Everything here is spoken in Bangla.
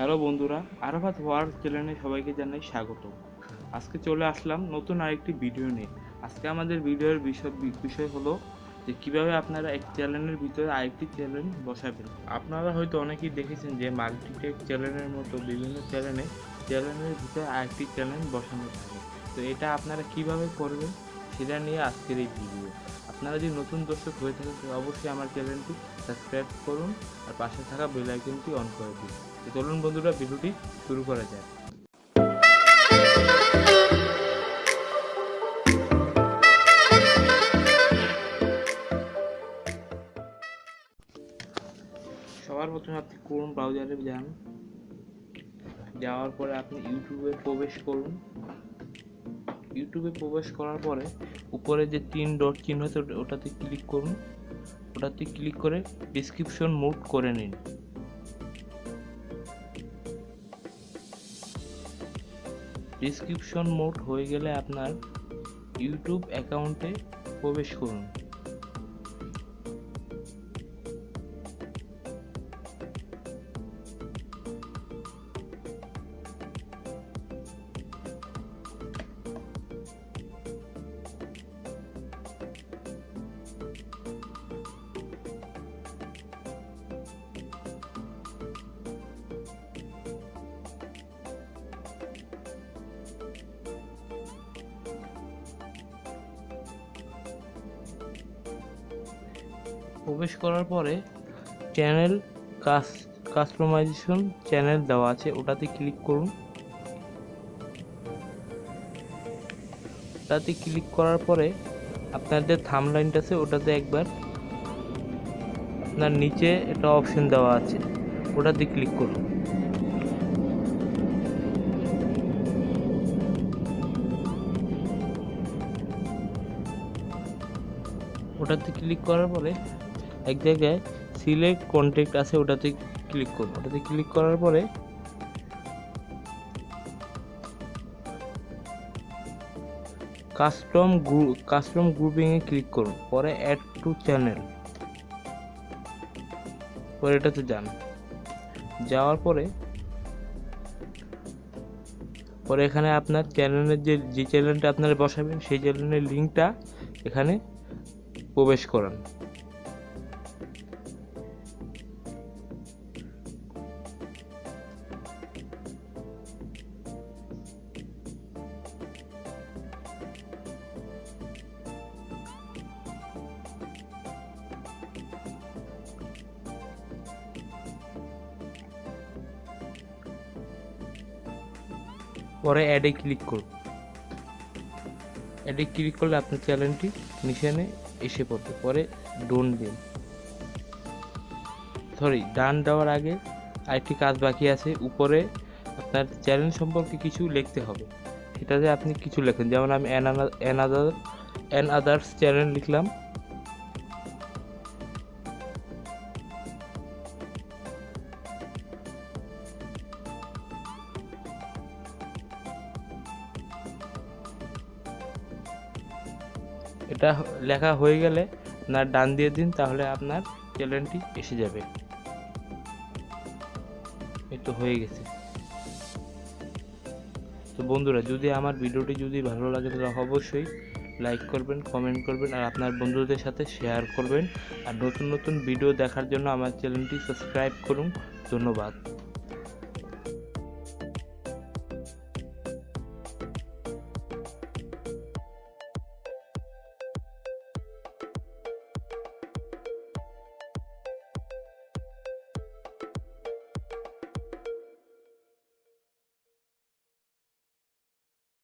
হ্যালো বন্ধুরা, আরাফাত ওয়ার্ল্ড চ্যানেলে সবাইকে জানাই স্বাগত। আজকে চলে আসলাম নতুন আরেকটি ভিডিও নিয়ে। আজকে আমাদের ভিডিওর বিষয় হলো যে কিভাবে আপনারা এক চ্যানেলের ভিতরে আরেকটি চ্যানেল বসাবেন। আপনারা হয়তো অনেকেই দেখেছেন যে মাল্টিটেক চ্যানেলের মতো বিভিন্ন চ্যানেলের ভিতরে আরেকটি চ্যানেল বসানো থাকে। তো এটা আপনারা কিভাবে করবেন সেটা নিয়ে আজকের এই ভিডিও। আপনারা যদি নতুন দর্শক হয়ে থাকেন তাহলে অবশ্যই আমার চ্যানেলটি সাবস্ক্রাইব করুন আর পাশে থাকা বেল আইকনটি অন করে দিন। চলুন বন্ধুরা, ভিডিওটি শুরু করা যায়। সবার প্রথমে আপনি ক্রোম ব্রাউজারে যান। যাওয়ার পরে আপনি ইউটিউবে প্রবেশ করুন। ইউটিউবে প্রবেশ করার পরে উপরে যে 3 ডট চিহ্ন আছে ওটাতে ক্লিক করুন। ওটাতে ক্লিক করে ডেসক্রিপশন মোড করে নিন। ডেসক্রিপশন মোড হয়ে গেলে আপনার ইউটিউব অ্যাকাউন্টে প্রবেশ করুন। প্রবেশ করার পরে চ্যানেল কাস্টমাইজেশন চ্যানেল দেওয়া আছে, ওটাতে ক্লিক করুন। ওটাতে ক্লিক করার পরে আপনার যে থাম্বনেইলটা আছে ওটাতে একবার আপনার নিচে একটা অপশন দেওয়া আছে, ওটাতে ক্লিক করুন। ওটাতে ক্লিক করার পরে এক জায়গায় সিলেক্ট কন্টেন্ট আছে, ওটাতে ক্লিক করুন। ওটাতে ক্লিক করার পরে কাস্টম গ্রুপিং এ ক্লিক করুন। পরে অ্যাড টু চ্যানেল, পরে এটাতে যান। যাওয়ার পরে এখানে আপনার চ্যানেলের যে চ্যানেলটা আপনারা বসাবেন সেই চ্যানেলের লিঙ্কটা এখানে প্রবেশ করান। পরে অ্যাডে ক্লিক করুন। অ্যাডে ক্লিক করলে আপনার চ্যানেলটি নিচে এসে পড়বে। পরে ডান দেওয়ার আগে আরেকটি কাজ বাকি আছে। উপরে আপনার চ্যানেল সম্পর্কে কিছু লিখতে হবে, সেটাতে আপনি কিছু লেখেন। যেমন আমি অ্যান আদার্স চ্যানেল লিখলাম। এটা লেখা হয়ে গেলে আপনার ডান দিয়ে দিন, তাহলে আপনার চ্যানেলটি এসে যাবে। এই তো হয়ে গেছে। তো বন্ধুরা, যদি আমার ভিডিওটি ভালো লাগে তাহলে অবশ্যই লাইক করবেন, কমেন্ট করবেন আর আপনার বন্ধুদের সাথে শেয়ার করবেন। আর নতুন ভিডিও দেখার জন্য আমার চ্যানেলটি সাবস্ক্রাইব করুন। ধন্যবাদ।